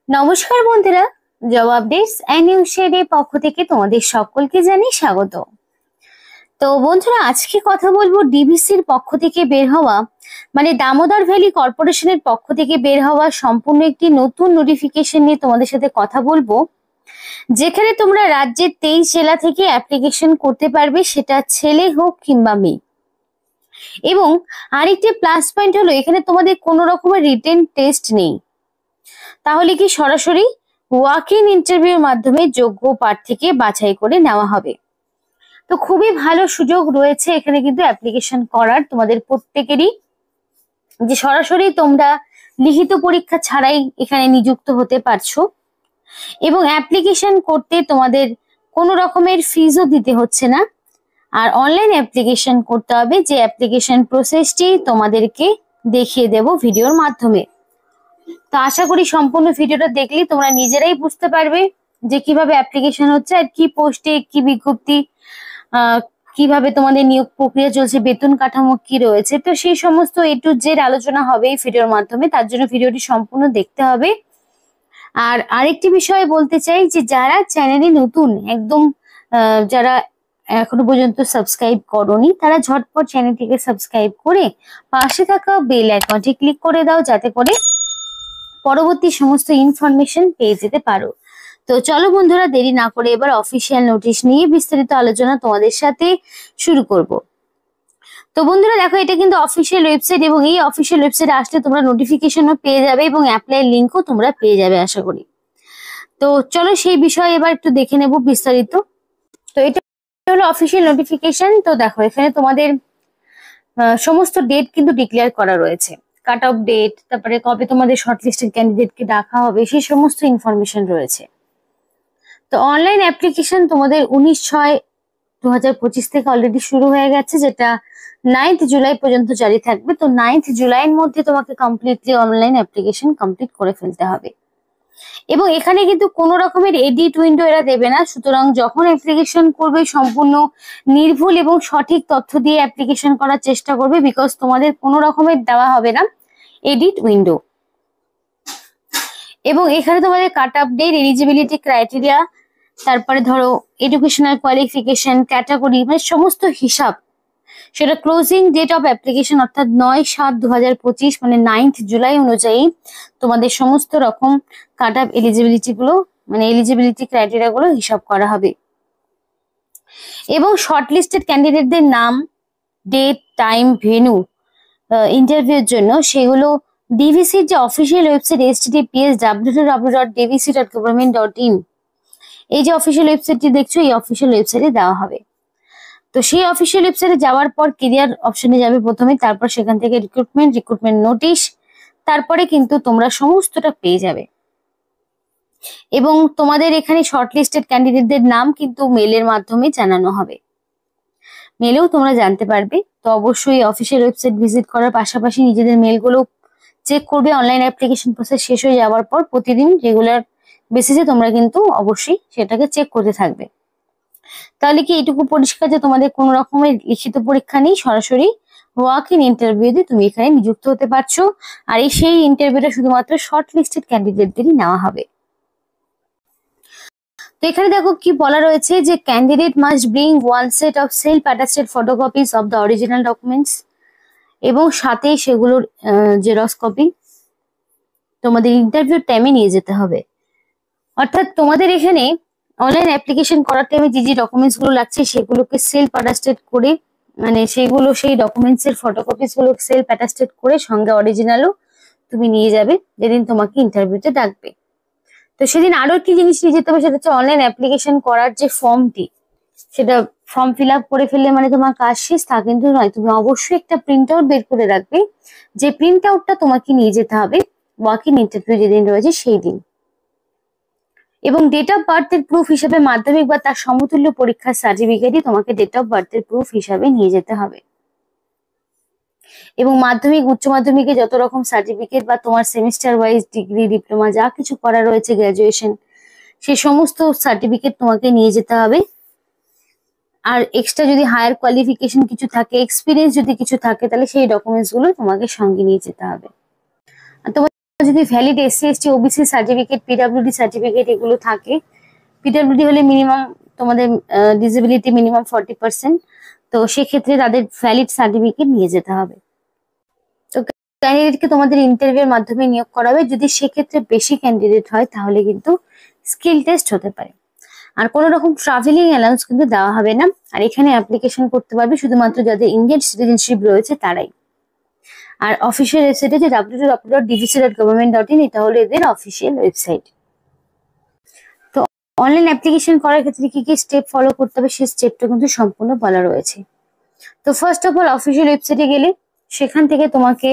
নমস্কার বন্ধুরা, job updates and news শেয়ারের পক্ষ থেকে তোমাদের সকলকে জানাই স্বাগত। তো বন্ধুরা, আজকে কথা বলবো ডিভিসির পক্ষ থেকে বের হওয়া মানে দামোদর ভ্যালি কর্পোরেশনের পক্ষ থেকে বের হওয়া সম্পূর্ণ একটি নতুন নোটিফিকেশন নিয়ে তোমাদের সাথে কথা বলবো, যেখানে তোমরা রাজ্যের 23 জেলা থেকে অ্যাপ্লিকেশন করতে পারবে, সেটা ছেলে হোক কিংবা মেয়ে। এবং আরেকটি প্লাস পয়েন্ট হলো, এখানে তোমাদের কোনো রকমের রিটেন টেস্ট নেই। তাহলে কি সরাসরি ওয়াক ইন ইন্টারভিউর মাধ্যমে যোগ্য প্রার্থীকে বাছাই করে নেওয়া হবে। তো খুবই ভালো সুযোগ রয়েছে এখানে কিন্তু অ্যাপ্লিকেশন করার তোমাদের প্রত্যেকেরই, যে সরাসরি তোমরা লিখিত পরীক্ষা ছাড়াই এখানে নিযুক্ত হতে পারছো। এবং অ্যাপ্লিকেশন করতে তোমাদের কোনো রকমের ফিজও দিতে হচ্ছে না। আর অনলাইন অ্যাপ্লিকেশন করতে হবে, যে অ্যাপ্লিকেশন প্রসেসটি তোমাদেরকে দেখিয়ে দেব ভিডিওর মাধ্যমে। তো আশা করি সম্পূর্ণ ভিডিওটা দেখলে তোমরা নিজেরাই বুঝতে পারবে যে কিভাবে অ্যাপ্লিকেশন হচ্ছে আর কি পোস্টে কি বিজ্ঞপ্তি, কিভাবে তোমাদের নিয়োগ প্রক্রিয়া চলছে, বেতন কাঠামো কি রয়েছে। তো সেই সমস্ত A to Z আলোচনা হবে এই ভিডিওর মাধ্যমে, তার জন্য ভিডিওটি সম্পূর্ণ দেখতে হবে। আর আরেকটি বিষয় বলতে চাই, যে যারা চ্যানেলে নতুন একদম, যারা এখনো পর্যন্ত সাবস্ক্রাইব করোনি, তারা ঝটপট চ্যানেলটিকে সাবস্ক্রাইব করে পাশে থাকা বেল আইকনটি ক্লিক করে দাও, যাতে করে পরবর্তী সমস্ত ইনফরমেশন পেয়ে যেতে পারো। তো চলো বন্ধুরা, দেরি না করে এবার অফিসিয়াল নোটিশ নিয়ে বিস্তারিত আলোচনা তোমাদের সাথে শুরু করব। তো বন্ধুরা দেখো, এটা কিন্তু অফিসিয়াল ওয়েবসাইট, এবং এই অফিসিয়াল ওয়েবসাইটে আসলে তোমরা নোটিফিকেশনও পেয়ে যাবে এবং অ্যাপ্লাই লিঙ্কও তোমরা পেয়ে যাবে আশা করি। তো চলো সেই বিষয়ে এবার একটু দেখে নেব বিস্তারিত। তো এটা হলো অফিসিয়াল নোটিফিকেশন। তো দেখো, এখানে তোমাদের সমস্ত ডেট কিন্তু ডিক্লেয়ার করা রয়েছে, কাট অফ ডেট, তারপরে কবে তোমাদের শর্টলিস্টেড ক্যান্ডিডেটকে ডাকা হবে, সেই সমস্ত ইনফরমেশন রয়েছে। তো অনলাইন অ্যাপ্লিকেশন তোমাদের 19/6/2025 থেকে অলরেডি শুরু হয়ে গেছে, যেটা 9th জুলাই পর্যন্ত জারি থাকবে। তো 9th জুলাইয়ের মধ্যে তোমাকে কমপ্লিটলি অনলাইন অ্যাপ্লিকেশন কমপ্লিট করে ফেলতে হবে। এবং এখানে কিন্তু কোনো রকমের এডিট উইন্ডো এরা দেবে না, সুতরাং যখন অ্যাপ্লিকেশন করবে সম্পূর্ণ নির্ভুল এবং সঠিক তথ্য দিয়ে অ্যাপ্লিকেশন করার চেষ্টা করবে, বিকজ তোমাদের কোনো রকমের দেওয়া হবে না এডিট উইন্ডো। এবং এখানে তোমাদের cut off date, eligibility criteria, তারপরে ধরো এডুকেশনাল কোয়ালিফিকেশন, ক্যাটাগরি, মানে সমস্ত হিসাব, সেটা ক্লোজিং ডেট অফ অ্যাপ্লিকেশন অর্থাৎ 9/7/2025 মানে 9th জুলাই অনুযায়ী তোমাদের সমস্ত রকম কাট অফ এলিজিবিলিটি গুলো, মানে এলিজিবিলিটি ক্রাইটেরিয়া গুলো হিসাব করা হবে। এবং শর্টলিস্টেড ক্যান্ডিডেটদের নাম, ডেট, টাইম, ভেন্যু ইন্টারভিউর জন্য সেগুলো ডিভিসির যে অফিসিয়াল ওয়েবসাইট https://www.dvc.government.in, এই যে অফিসিয়াল ওয়েবসাইটটি দেখছো, এই অফিসিয়াল ওয়েবসাইটে দেওয়া হবে। তো সেই অফিসিয়াল ওয়েবসাইটে যাওয়ার পর কেরিয়ার অপশনে যাবে প্রথমে, তারপর সেখান থেকে রিক্রুটমেন্ট নোটিশ, তারপরে কিন্তু তোমরা সমস্তটা পেয়ে যাবে। এবং তোমাদের এখানে শর্টলিস্টেড ক্যান্ডিডেটদের নাম কিন্তু মেলের মাধ্যমে জানানো হবে, মেলেও তোমরা জানতে পারবে। তো অবশ্যই অফিসিয়াল ওয়েবসাইট ভিজিট করার পাশাপাশি নিজেদের মেলগুলো চেক করবে। অনলাইন অ্যাপ্লিকেশন প্রসেস শেষ হয়ে যাওয়ার পর প্রতিদিন রেগুলার বেসিসে তোমরা কিন্তু অবশ্যই সেটাকে চেক করতে থাকবে। তাহলে কি এটুকু পরিষ্কার যে তোমাদের কোনো রকমের লিখিত পরীক্ষা নেই, সরাসরি ওয়াক ইন ইন্টারভিউ দিয়ে তুমি এখানে নিযুক্ত হতে পারছো। আর এই সেই ইন্টারভিউটা শুধুমাত্র শর্ট লিস্টেড ক্যান্ডিডেটদেরই নেওয়া হবে। তো এখানে দেখো কি বলা রয়েছে, যে candidate must bring 1 set of self attested photocopies of the original documents, এবং সাথে সেগুলোর জেরক্স কপি তোমাদের ইন্টারভিউ টাইমে নিয়ে যেতে হবে। অর্থাৎ তোমাদের এখানে অনলাইন অ্যাপ্লিকেশন করার টাইমে যে যে ডকুমেন্টস গুলো লাগছে সেগুলোকে সেলফ অ্যাটাস্টেড করে, মানে সেগুলো সেই ডকুমেন্টস এর ফটোকপিস গুলো সেলফ অ্যাটাস্টেড করে সঙ্গে অরিজিনালও তুমি নিয়ে যাবে যেদিন তোমাকে ইন্টারভিউতে ডাকবে। তো সেদিন আরো একটি জিনিস নিয়ে যেতে হবে, সেটা হচ্ছে অনলাইন অ্যাপ্লিকেশন করার যে ফর্মটি, সেটা ফর্ম ফিল আপ করে ফেললে মানে তোমার কাজ শেষ তা কিন্তু নয়। তুমি অবশ্যই একটা প্রিন্ট আউট বের করে রাখবে, যে প্রিন্ট আউটটা তোমাকে নিয়ে যেতে হবে ওয়াক ইন ইন্টারভিউ যেদিন রয়েছে সেই দিন। এবং ডেট অফ বার্থের প্রুফ হিসাবে মাধ্যমিক বা তার সমতুল্য পরীক্ষার সার্টিফিকেটই তোমাকে ডেট অফ বার্থের প্রুফ হিসাবে নিয়ে যেতে হবে। এবং মাধ্যমিক, উচ্চ মাধ্যমিকে যত রকম সার্টিফিকেট বা তোমার সেমিস্টার ওয়াইজ ডিগ্রি, ডিপ্লোমা যা কিছু করা রয়েছে, গ্রাজুয়েশন, সে সমস্ত সার্টিফিকেট তোমাকে নিয়ে যেতে হবে। আর এক্সট্রা যদি হায়ার কোয়ালিফিকেশন কিছু থাকে, এক্সপিরিয়েন্স যদি কিছু থাকে, তাহলে সেই ডকুমেন্টস গুলো তোমাকে সঙ্গে নিয়ে যেতে হবে। আর তোমার যদি valid SC ST OBC certificate, PWD certificate এগুলো থাকে, পিডব্লিউডি হলে মিনিমাম তোমাদের ডিসেবিলিটি মিনিমাম 40%, তো সেক্ষেত্রে তাদের ভ্যালিড সার্টিফিকেট নিয়ে যেতে হবে। তো ক্যান্ডিডেটকে তোমাদের ইন্টারভিউর মাধ্যমে নিয়োগ করাবে। যদি সেক্ষেত্রে বেশি ক্যান্ডিডেট হয় তাহলে কিন্তু স্কিল টেস্ট হতে পারে। আর কোনো রকম ট্রাভেলিং অ্যালাউন্স কিন্তু দেওয়া হবে না। আর এখানে অ্যাপ্লিকেশন করতে পারবে শুধুমাত্র যাদের ইন্ডিয়ান সিটিজেনশিপ রয়েছে তারাই। আর অফিসিয়াল ওয়েবসাইট হচ্ছে www.dvc.government.in, এটা হলো এদের অফিসিয়াল ওয়েবসাইট। তো অনলাইন অ্যাপ্লিকেশন করার ক্ষেত্রে কি কি স্টেপ ফলো করতে হবে সেই স্টেপটা কিন্তু সম্পূর্ণ বলা রয়েছে। তো ফার্স্ট অফ অল অফিসিয়াল ওয়েবসাইটে গেলে সেখান থেকে তোমাকে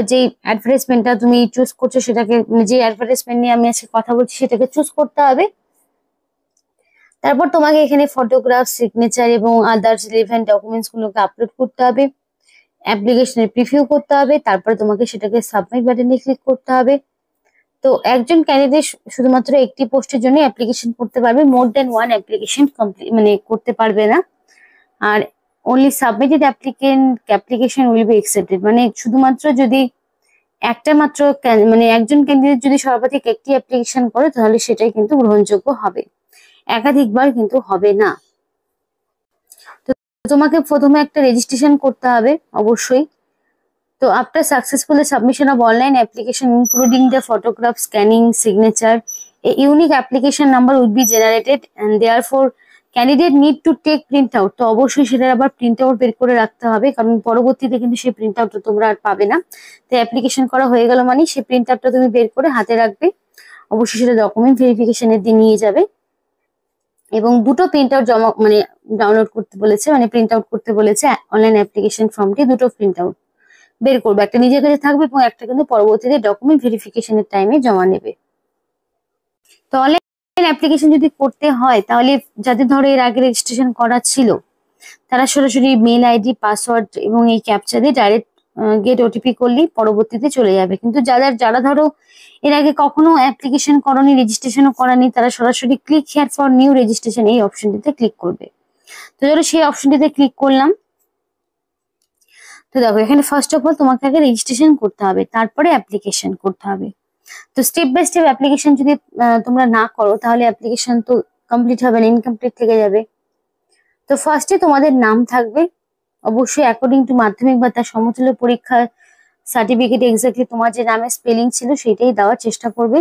যে অ্যাডভার্টাইজমেন্টটা তুমি চুজ করছো সেটাকে, যে অ্যাডভার্টাইজমেন্ট নিয়ে আমি আজকে কথা বলছি সেটাকে চুজ করতে হবে। তারপর তোমাকে এখানে ফটোগ্রাফ, সিগনেচার এবং আদার্স রিলেভেন্ট ডকুমেন্টস গুলোকে আপলোড করতে হবে, অ্যাপ্লিকেশনের প্রিভিউ করতে হবে, তারপরে তোমাকে সেটাকে সাবমিট বাটনে ক্লিক করতে হবে। তো একজন ক্যান্ডিডেট শুধুমাত্র একটি পোস্টের জন্য অ্যাপ্লিকেশন করতে পারবে, মোর দ্যান ওয়ান অ্যাপ্লিকেশন মানে করতে পারবে না। আর only submitted application will be accepted, মানে শুধুমাত্র যদি একটা মাত্র মানে একজন ক্যান্ডিডেট যদি সর্বাধিক একটি অ্যাপ্লিকেশন করে তাহলে সেটাই কিন্তু গ্রহণযোগ্য হবে, একাধিকবার কিন্তু হবে না। তো তোমাকে প্রথমে একটা রেজিস্ট্রেশন করতে হবে অবশ্যই। তো after successful submission of online application including the photograph, scanning, signature, a unique application number will be generated and therefore candidate need to take print out. তো অবশ্যই সেটার আবার প্রিন্ট আউট বের করে রাখতে হবে, কারণ পরবর্তীতে কিন্তু সেই প্রিন্ট আউটটা তোমরা আর পাবে না। তো অ্যাপ্লিকেশন করা হয়ে গেল মানে সেই প্রিন্ট আউটটা তুমি বের করে হাতে রাখবে, অবশ্যই সেটা ডকুমেন্ট ভেরিফিকেশনের দিয়ে নিয়ে যাবে। এবং দুটো প্রিন্ট আউট জমা মানে ডাউনলোড করতে বলেছে, মানে প্রিন্ট আউট করতে বলেছে অনলাইন অ্যাপ্লিকেশন ফর্মটি, দুটো প্রিন্ট আউট বের করবে, একটা নিজের কাছে থাকবে এবং একটা কিন্তু পরবর্তীতে ডকুমেন্ট ভেরিফিকেশনের টাইমে জমা নেবে। তো অনলাইন অ্যাপ্লিকেশন যদি করতে হয় তাহলে যাদের ধরো এর আগে রেজিস্ট্রেশন করা ছিল তারা সরাসরি মেল আইডি, পাসওয়ার্ড এবং এই ক্যাপচা দিয়ে ডাইরেক্ট গেট ওটিপি করলেই পরবর্তীতে চলে যাবে। কিন্তু যারা ধরো এর আগে কখনো অ্যাপ্লিকেশন করনি, রেজিস্ট্রেশনও করানি, তারা সরাসরি click here for new registration এই অপশনটিতে ক্লিক করবে। তো ধরো সেই অপশনটিতে ক্লিক করলাম। তো দেখো এখানে ফার্স্ট অফ অল তোমাকে আগে রেজিস্ট্রেশন করতে হবে, তারপরে অ্যাপ্লিকেশন করতে হবে। তো স্টেপ বাই স্টেপ অ্যাপ্লিকেশন যদি তোমরা না করো তাহলে অ্যাপ্লিকেশন তো কমপ্লিট হবে না, ইনকমপ্লিট থেকে যাবে। তো ফার্স্টে তোমাদের নাম থাকবে, অবশ্যই অ্যাকর্ডিং টু মাধ্যমিক বা তার সমতুল্য পরীক্ষার সার্টিফিকেট এক্স্যাক্টলি তোমার যে নামের স্পেলিং ছিল সেটাই দেওয়ার চেষ্টা করবে।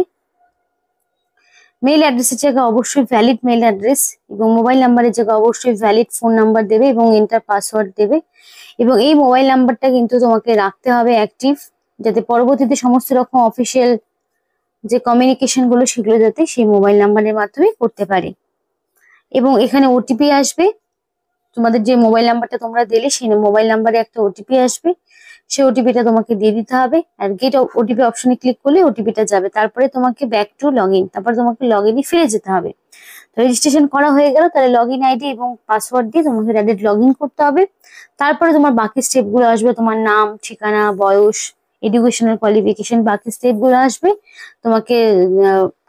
মেইল অ্যাড্রেসের জায়গায় অবশ্যই ভ্যালিড মেইল অ্যাড্রেস এবং মোবাইল নাম্বারের জায়গায় অবশ্যই ভ্যালিড ফোন নাম্বার দেবে এবং এন্টার পাসওয়ার্ড দেবে। এবং এই মোবাইল নাম্বারটা কিন্তু তোমাকে রাখতে হবে অ্যাক্টিভ, যাতে পরবর্তীতে সমস্ত রকম অফিসিয়াল যে কমিউনিকেশন গুলো সেগুলো যাতে সেই মোবাইল নাম্বারের মাধ্যমে করতে পারে। এবং এখানে ওটিপি আসবে, তোমাদের যে মোবাইল নাম্বারটা তোমরা দিলে সেই মোবাইল নাম্বারে একটা ওটিপি আসবে, সেই ওটিপিটা তোমাকে দিয়ে দিতে হবে। আর গেট ওটিপি অপশনে ক্লিক করলে ওটিপিটা যাবে, তারপরে তোমাকে ব্যাক টু লগ ইন, তারপরে তোমাকে লগ ইনে ফিরে যেতে হবে। তো রেজিস্ট্রেশন করা হয়ে গেল, তাহলে লগ ইন আইডি এবং পাসওয়ার্ড দিয়ে তোমাকে ডাইরেক্ট লগ ইন করতে হবে। তারপরে তোমার বাকি স্টেপ গুলো আসবে, তোমার নাম, ঠিকানা, বয়স, এডুকেশনাল কোয়ালিফিকেশন, বাকি স্টেপ গুলো আসবে। তোমাকে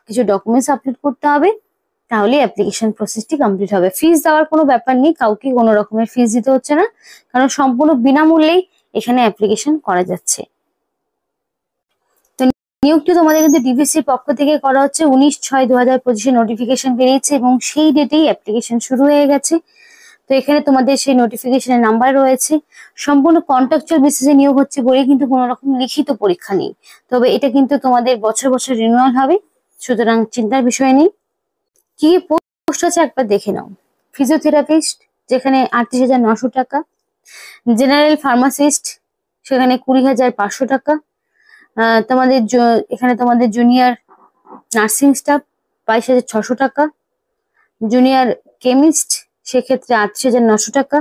কিছু ডকুমেন্টস আপলোড করতে হবে, তাহলে অ্যাপ্লিকেশন প্রসেসটি কমপ্লিট হবে। ফিস দেওয়ার কোনো ব্যাপার নেই, কাউকে কোনো রকমের ফিস দিতে হচ্ছে না, কারণ সম্পূর্ণ বিনামূল্যেই এখানে অ্যাপ্লিকেশন করা যাচ্ছে। তো নিয়োগটি তোমাদের কিন্তু ডিভিসির পক্ষ থেকে করা হচ্ছে। 19/6/2025 নোটিফিকেশন বেরিয়েছে এবং সেই ডেটেই অ্যাপ্লিকেশন শুরু হয়ে গেছে। তো এখানে তোমাদের সেই নোটিফিকেশনের নাম্বার রয়েছে। সম্পূর্ণ কন্ট্রাকচুয়াল বেসিসে নিয়োগ হচ্ছে বলে কিন্তু কোনো রকম লিখিত পরীক্ষা নেই, তবে এটা কিন্তু তোমাদের বছর বছর রিনিউয়াল হবে, সুতরাং চিন্তার বিষয় নেই। কি পোস্ট আছে একবার দেখে নাও। ফিজিওথেরাপিস্ট, যেখানে 38,900 টাকা। জেনারেল ফার্মাসিস্ট, সেখানে 20,500 টাকা। তোমাদের এখানে তোমাদের জুনিয়র নার্সিং স্টাফ 22,600 টাকা। জুনিয়র কেমিস্ট, সেক্ষেত্রে 38,900 টাকা।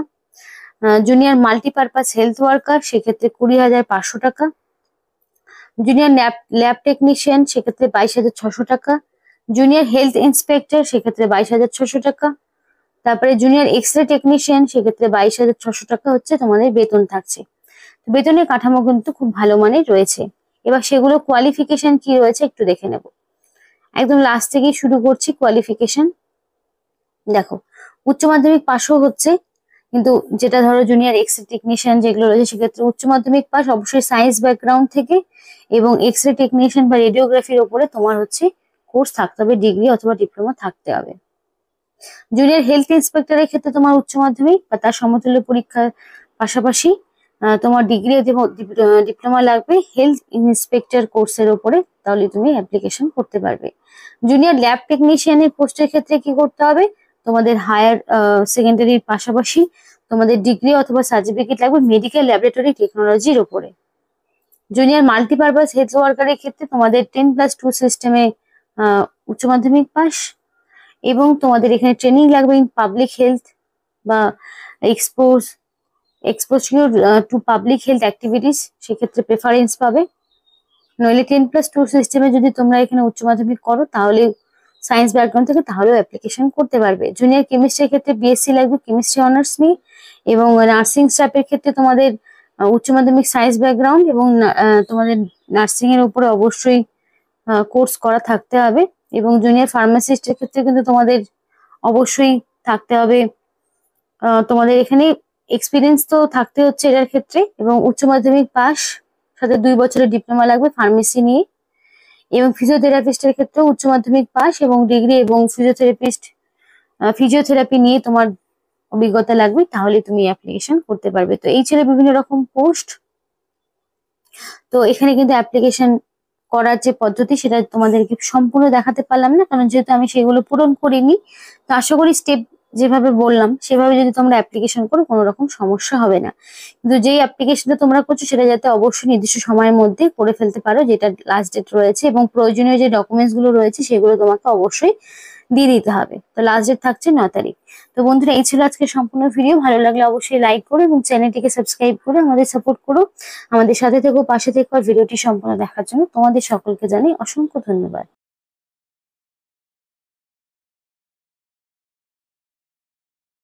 জুনিয়র মাল্টিপারপাস হেলথ ওয়ার্কার, সেক্ষেত্রে 20,500 টাকা। জুনিয়র ল্যাব টেকনিশিয়ান, সেক্ষেত্রে 22,600 টাকা। জুনিয়র হেলথ ইন্সপেক্টর, সেক্ষেত্রে 22,600 টাকা। তারপরে জুনিয়র এক্সরে টেকনিশিয়ান, সেক্ষেত্রে 22,600 টাকা হচ্ছে তোমাদের বেতন থাকছে। বেতনের কাঠামো কিন্তু খুব ভালো মানের রয়েছে। এবার সেগুলো কোয়ালিফিকেশন কি রয়েছে একটু দেখে নেব। একদম লাস্ট থেকেই শুরু করছি কোয়ালিফিকেশন। দেখো, উচ্চ মাধ্যমিক পাশও হচ্ছে, কিন্তু যেটা ধরো জুনিয়র এক্সরে টেকনিশিয়ান যেগুলো রয়েছে সেক্ষেত্রে উচ্চ মাধ্যমিক পাস, অবশ্যই সায়েন্স ব্যাকগ্রাউন্ড থেকে এবং এক্স রে টেকনিশিয়ান বা রেডিওগ্রাফির ওপরে তোমার হচ্ছে কোর্স থাকতে হবে, ডিগ্রি অথবা ডিপ্লোমা থাকতে হবে। জুনিয়র হেলথ ইন্সপেক্টরের ক্ষেত্রে তোমার উচ্চ মাধ্যমিক বা তার সমতুল্য পরীক্ষার পাশাপাশি তোমার ডিগ্রি এবং ডিপ্লোমা লাগবে হেলথ ইন্সপেক্টর কোর্সের ওপরে, তাহলে তুমি অ্যাপ্লিকেশন করতে পারবে। জুনিয়র ল্যাব টেকনিশিয়ানের পোস্টের ক্ষেত্রে কি করতে হবে, তোমাদের হায়ার সেকেন্ডারির পাশাপাশি তোমাদের ডিগ্রি অথবা সার্টিফিকেট লাগবে মেডিকেল ল্যাবরেটরি টেকনোলজির ওপরে। জুনিয়র মাল্টিপারপাস হেলথ ওয়ার্কারের ক্ষেত্রে তোমাদের 10+2 সিস্টেমে উচ্চ মাধ্যমিক পাস, এবং তোমাদের এখানে ট্রেনিং লাগবে ইন পাবলিক হেলথ বা এক্সপোজিওর টু পাবলিক হেলথ অ্যাক্টিভিটিস, সেক্ষেত্রে প্রেফারেন্স পাবে। নইলে 10+2 সিস্টেমে যদি তোমরা এখানে উচ্চ মাধ্যমিক করো তাহলে সায়েন্স ব্যাকগ্রাউন্ড থেকে, তাহলেও অ্যাপ্লিকেশন করতে পারবে। জুনিয়র কেমিস্ট্রির ক্ষেত্রে বিএসসি লাগবে কেমিস্ট্রি অনার্স নিয়ে, এবং নার্সিং স্টাফের ক্ষেত্রে তোমাদের উচ্চ মাধ্যমিক সায়েন্স ব্যাকগ্রাউন্ড এবং তোমাদের নার্সিং এর উপরে অবশ্যই কোর্স করা থাকতে হবে। এবং জুনিয়র ফার্মাসিস্টের ক্ষেত্রে কিন্তু তোমাদের অবশ্যই থাকতে হবে, তোমাদের এখানে এক্সপিরিয়েন্স তো থাকতে হচ্ছে এটার ক্ষেত্রে, এবং উচ্চ মাধ্যমিক পাস সাথে 2 বছরের ডিপ্লোমা লাগবে ফার্মেসি নিয়ে। এবং ফিজিওথেরাপিস্টের ক্ষেত্রে উচ্চ মাধ্যমিক পাস এবং ডিগ্রি এবং ফিজিওথেরাপি নিয়ে তোমার অভিজ্ঞতা লাগবে, তাহলে তুমি অ্যাপ্লিকেশন করতে পারবে। তো এই ছিল বিভিন্ন রকম পোস্ট। তো এখানে কিন্তু অ্যাপ্লিকেশন করার যে পদ্ধতি সেটা তোমাদেরকে সম্পূর্ণ দেখাতে পারলাম না, কারণ যেহেতু আমি সেগুলো পূরণ করিনি। তো আশা করি স্টেপ যেভাবে বললাম সেভাবে যদি তোমরা অ্যাপ্লিকেশন করো কোনো রকম সমস্যা হবে না। কিন্তু যেই অ্যাপ্লিকেশনটা তোমরা করছো সেটা যাতে অবশ্যই নির্দিষ্ট সময়ের মধ্যে করে ফেলতে পারো, যেটা লাস্ট ডেট রয়েছে, এবং প্রয়োজনীয় যে ডকুমেন্টস গুলো রয়েছে সেগুলো তোমাকে অবশ্যই দিয়ে দিতে হবে। তো লাস্ট ডেট থাকছে 9 তারিখ। তো বন্ধুরা, এই ছিল আজকে সম্পূর্ণ ভিডিও। ভালো লাগলে অবশ্যই লাইক করো এবং চ্যানেলটিকে সাবস্ক্রাইব করে আমাদের সাপোর্ট করো। আমাদের সাথে থেকো, পাশে থেকো। আর ভিডিওটি সম্পূর্ণ দেখার জন্য তোমাদের সকলকে জানাই অসংখ্য ধন্যবাদ।